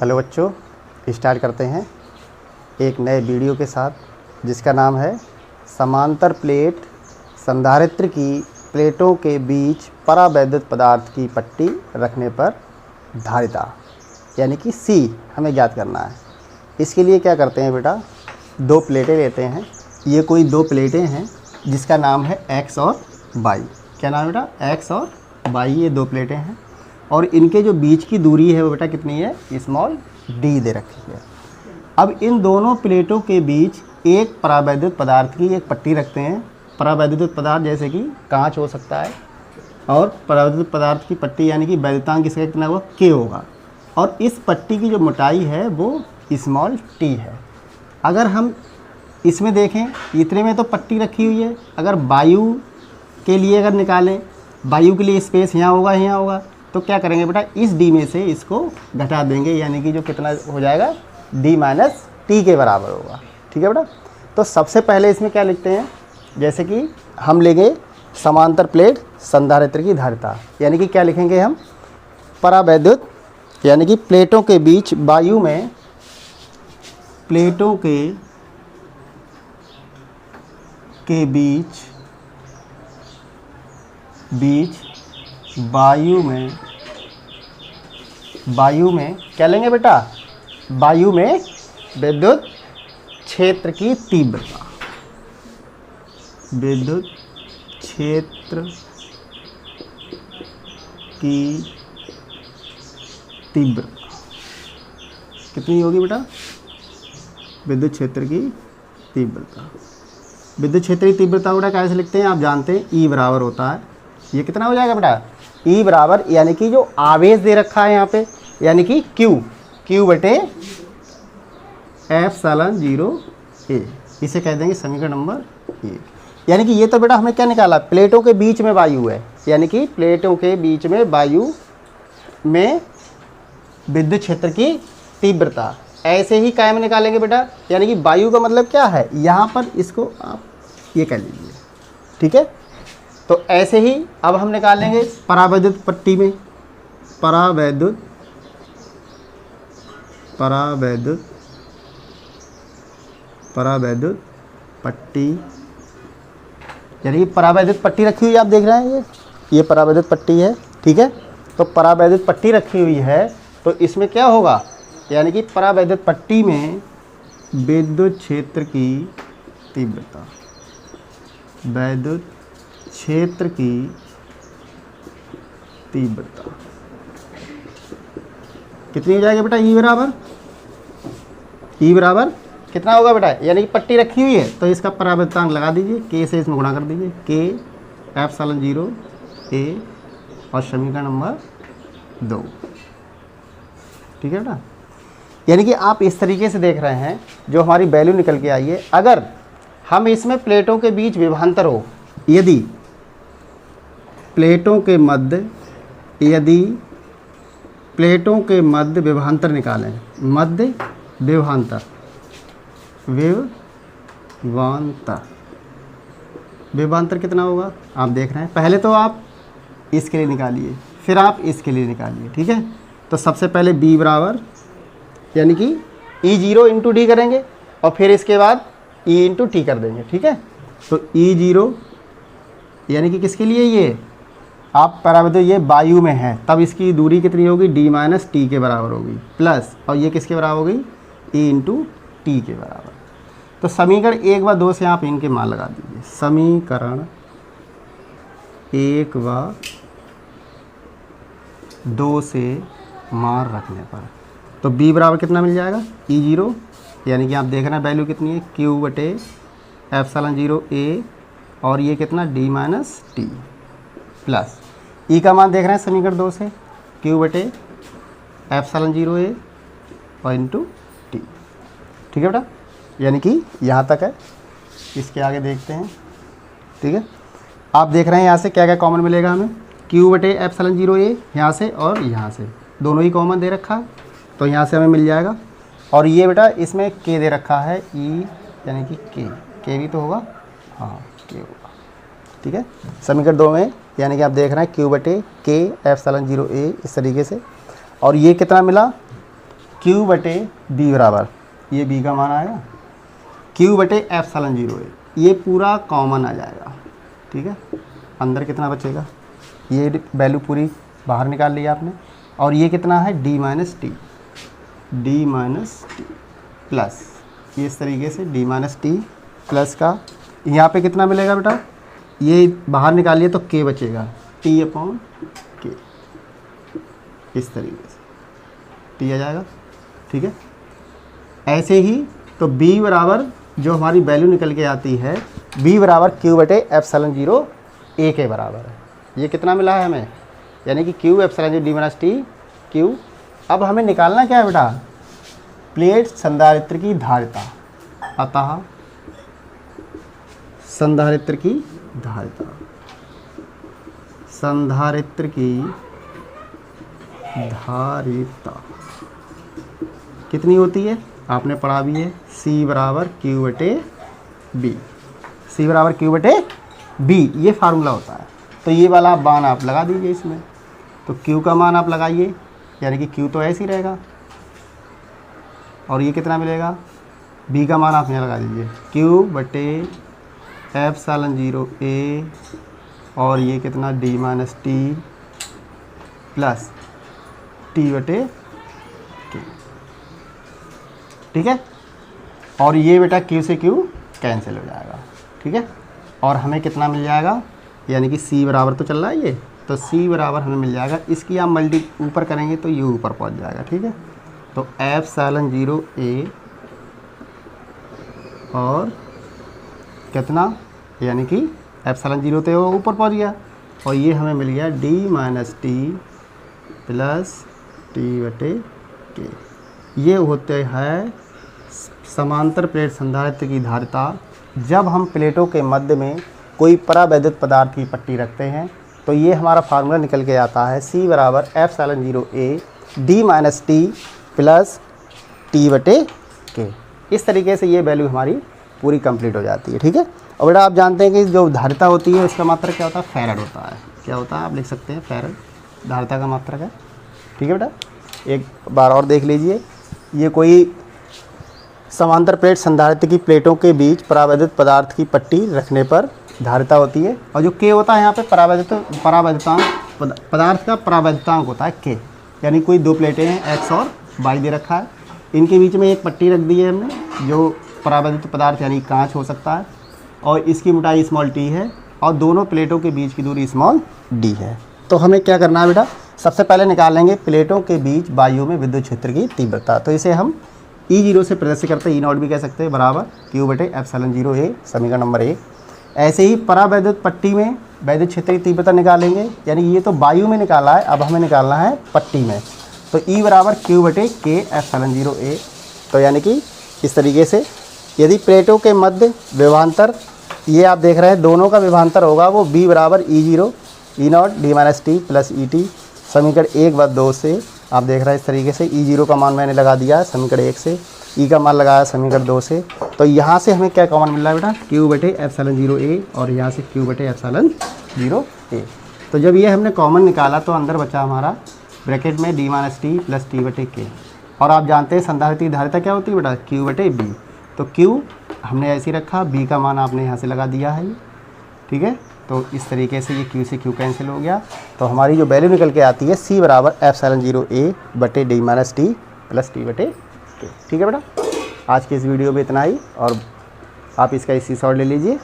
Hello बच्चों, start करते हैं एक नए वीडियो के साथ जिसका नाम है समांतर प्लेट संधारित्र की प्लेटों के बीच परावैद्युत पदार्थ की पट्टी रखने पर धारिता, यानी कि सी हमें ज्ञात करना है। इसके लिए क्या करते हैं बेटा, दो प्लेटें लेते हैं। ये कोई दो प्लेटें हैं जिसका नाम है एक्स और वाई। क्या नाम है बेटा? एक्स और वाई, ये दो प्लेटें हैं और इनके जो बीच की दूरी है वो बेटा कितनी है? स्मॉल डी दे रखी है। अब इन दोनों प्लेटों के बीच एक परावैद्युत पदार्थ की एक पट्टी रखते हैं। परावैद्युत पदार्थ जैसे कि कांच हो सकता है और परावैद्युत पदार्थ की पट्टी यानी कि वैद्युतांक इसका कितना होगा? के होगा। और इस पट्टी की जो मोटाई है वो स्मॉल टी है। अगर हम इसमें देखें, इतने में तो पट्टी रखी हुई है। अगर वायु के लिए अगर निकालें, वायु के लिए स्पेस यहाँ होगा, यहाँ होगा, तो क्या करेंगे बेटा? इस डी में से इसको घटा देंगे, यानी कि जो कितना हो जाएगा? डी माइनस टी के बराबर होगा। ठीक है बेटा? तो सबसे पहले इसमें क्या लिखते हैं, जैसे कि हम लेंगे समांतर प्लेट संधारित्र की धारिता, यानी कि क्या लिखेंगे हम? परावैद्युत, यानी कि प्लेटों के बीच वायु में, प्लेटों के बीच वायु में क्या लेंगे बेटा? वायु में विद्युत क्षेत्र की तीव्रता, विद्युत क्षेत्र की तीव्रता कितनी होगी बेटा? विद्युत क्षेत्र की तीव्रता, विद्युत क्षेत्र की तीव्रता बेटा कैसे लिखते हैं? आप जानते हैं ई बराबर होता है, ये कितना हो जाएगा बेटा? ई बराबर, यानी कि जो आवेश दे रखा है यहाँ पे, यानी कि क्यू बटे एप्सिलॉन 0 ए, इसे कह देंगे समीकरण नंबर 1। यानी कि ये तो बेटा हमने क्या निकाला? प्लेटों के बीच में वायु है, यानी कि प्लेटों के बीच में वायु में विद्युत क्षेत्र की तीव्रता। ऐसे ही कायम निकालेंगे बेटा, यानी कि वायु का मतलब क्या है? यहाँ पर इसको आप ये कह लीजिए। ठीक है? तो ऐसे ही अब हम निकालेंगे परावैद्युत पट्टी में, परावैद्युत पट्टी, यानी कि परावैद्युत पट्टी रखी हुई है, आप देख रहे हैं ये परावैद्युत पट्टी है। ठीक है? तो परावैद्युत पट्टी रखी हुई है तो इसमें क्या होगा? यानी कि परावैद्युत पट्टी में विद्युत क्षेत्र की तीव्रता, वैद्युत क्षेत्र की तीव्रता कितनी हो जाएगी बेटा? ई बराबर कितना होगा बेटा? यानी कि पट्टी रखी हुई है तो इसका परावैद्युतांक लगा दीजिए, के से इसमें गुणा कर दीजिए, के एप्सिलॉन 0 ए और समीकरण नंबर 2। ठीक है बेटा? यानी कि आप इस तरीके से देख रहे हैं, जो हमारी वैल्यू निकल के आई है। अगर हम इसमें प्लेटों के बीच विभवांतर हो, यदि प्लेटों के मध्य विभवांतर निकालें, मध्य विभवांतर कितना होगा? आप देख रहे हैं। पहले तो आप इसके लिए निकालिए, फिर आप इसके लिए निकालिए। ठीक है? तो सबसे पहले बी बराबर, यानी कि E0 इंटू डी करेंगे और फिर इसके बाद E इंटू टी कर देंगे। ठीक है? तो E0 यानी कि किसके लिए? ये आप परावैद्युत, ये वायु में है, तब इसकी दूरी कितनी होगी? डी माइनस टी के बराबर होगी, प्लस, और ये किसके बराबर होगी? E इंटू टी के बराबर। तो समीकरण 1 व 2 से आप इनके मान लगा दीजिए। समीकरण 1 व 2 से मान रखने पर तो b बराबर कितना मिल जाएगा? E0, यानी कि आप देख रहे हैं वैल्यू कितनी है? q बटे एप्सिलॉन 0 a, और ये कितना? d माइनस टी, प्लस ई का मान देख रहे हैं समीकरण 2 से, q बटे एप्सिलॉन 0 a और इंटू टी। ठीक है बेटा? यानी कि यहाँ तक है। इसके आगे देखते हैं। ठीक है? आप देख रहे हैं यहाँ से क्या क्या कॉमन मिलेगा हमें? q बटे एप्सिलॉन 0 a यहाँ से और यहाँ से, दोनों ही कॉमन दे रखा है, तो यहाँ से हमें मिल जाएगा। और ये बेटा इसमें के दे रखा है, ई यानी कि के भी तो होगा, हाँ के होगा। ठीक है? समीकरण 2 में यानी कि आप देख रहे हैं क्यू बटे के एप्सिलॉन 0 ए इस तरीके से। और ये कितना मिला? Q बटे B बराबर, ये B का मान आएगा, Q बटे एप्सिलॉन 0A, ये पूरा कॉमन आ जाएगा। ठीक है, अंदर कितना बचेगा, ये वैल्यू पूरी बाहर निकाल लिया आपने, और ये कितना है d माइनस टी प्लस, ये इस तरीके से d माइनस टी प्लस का यहाँ पे कितना मिलेगा बेटा, ये बाहर निकालिए तो k बचेगा, t अपॉन k, इस तरीके से t आ जाएगा। ठीक है, ऐसे ही तो b बराबर जो हमारी वैल्यू निकल के आती है, b बराबर q बटे एप्सिलॉन 0A के बराबर है। ये कितना मिला है हमें, यानी कि q epsilon 0 d minus T q। अब हमें निकालना क्या है बेटा, प्लेट संधारित्र की धारिता, अतः संधारित्र की धारिता, संधारित्र की धारिता कितनी होती है, आपने पढ़ा भी है, C बराबर Q बटे B, C बराबर Q बटे B, ये फार्मूला होता है। तो ये वाला मान आप लगा दीजिए इसमें, तो Q का मान आप लगाइए, यानी कि Q तो ऐसे ही रहेगा, और ये कितना मिलेगा, B का मान आप यहाँ लगा दीजिए, Q बटे एप्सिलॉन 0A, और ये कितना d minus T plus t बटे Q। ठीक है, और ये बेटा Q से Q कैंसिल हो जाएगा। ठीक है, और हमें कितना मिल जाएगा, यानी कि C बराबर तो चल रहा है ये, तो C बराबर हमें मिल जाएगा, इसकी आप मल्टी ऊपर करेंगे तो ये ऊपर पहुंच जाएगा। ठीक है, तो एप्सिलॉन 0A और कितना, यानी कि एप्सिलॉन 0 तो ऊपर पहुंच गया, और ये हमें मिल गया d minus T plus t बटे k। ये होते हैं समांतर प्लेट संधारित्र की धारिता। जब हम प्लेटों के मध्य में कोई परावैद्युत पदार्थ की पट्टी रखते हैं तो ये हमारा फार्मूला निकल के आता है, C बराबर epsilon 0A d minus T plus t बटे k। इस तरीके से ये वैल्यू हमारी पूरी कंप्लीट हो जाती है। ठीक है, और बेटा आप जानते हैं कि जो धारिता होती है उसका मात्रक क्या होता है, फैराड होता है। क्या होता है, आप लिख सकते हैं फैराड, धारिता का मात्रक है। ठीक है बेटा, एक बार और देख लीजिए, ये कोई समांतर प्लेट संधारित्र की प्लेटों के बीच परावैद्युत पदार्थ की पट्टी रखने पर धारिता होती है, और जो k होता है यहाँ पे परावैद्युतांक, पदार्थ का परावैद्युतांक होता है k। यानी कोई दो प्लेटें हैं x और y दे रखा है, इनके बीच में एक पट्टी रख दी है हमने, जो परावैद्युत पदार्थ यानी कांच हो सकता है, और इसकी मोटाई स्मॉल t है, और दोनों प्लेटों के बीच की दूरी स्मॉल d है। तो हमें क्या करना है बेटा, सबसे पहले निकालेंगे प्लेटों के बीच वायु में विद्युत क्षेत्र की तीव्रता। तो इसे हम E0 से प्रदर्शित करते हैं, E0 भी कह सकते हैं, बराबर Q बटे एप्सिलॉन 0A, समीकरण नंबर 1। ऐसे ही परावैद्युत पट्टी में वैद्युत क्षेत्र की तीव्रता निकालेंगे, यानी ये तो वायु में निकाला है, अब हमें निकालना है पट्टी में। तो E बराबर Q बटे K एप्सिलॉन 0A। तो यानी कि इस तरीके से यदि प्लेटों के मध्य विभवांतर, ये आप देख रहे हैं दोनों का विभवांतर होगा वो B बराबर E0 E0 d minus T plus ET, समीकरण 1 व 2 से आप देख रहे हैं इस तरीके से। E0 का मान मैंने लगा दिया समीकरण 1 से, E का मान लगाया समीकरण 2 से। तो यहाँ से हमें क्या कॉमन मिल रहा है बेटा, Q बटे एप्सिलॉन 0A, और यहाँ से Q बटे एप्सिलॉन 0A। तो जब ये हमने कॉमन निकाला तो अंदर बचा हमारा ब्रैकेट में d minus T plus t बटे k। और आप जानते हैं संधारित्र की धारिता क्या होती है बेटा, Q बटे B। तो Q हमने ऐसे ही रखा, B का मान आपने यहाँ से लगा दिया है। ठीक है, तो इस तरीके से ये Q से Q कैंसिल हो गया। तो हमारी जो वैल्यू निकल के आती है C बराबर एप्सिलॉन 0A बटे d minus T plus t बटे k। ठीक है बेटा, आज के इस वीडियो में इतना ही, और आप इसका स्क्रीनशॉट ले लीजिए।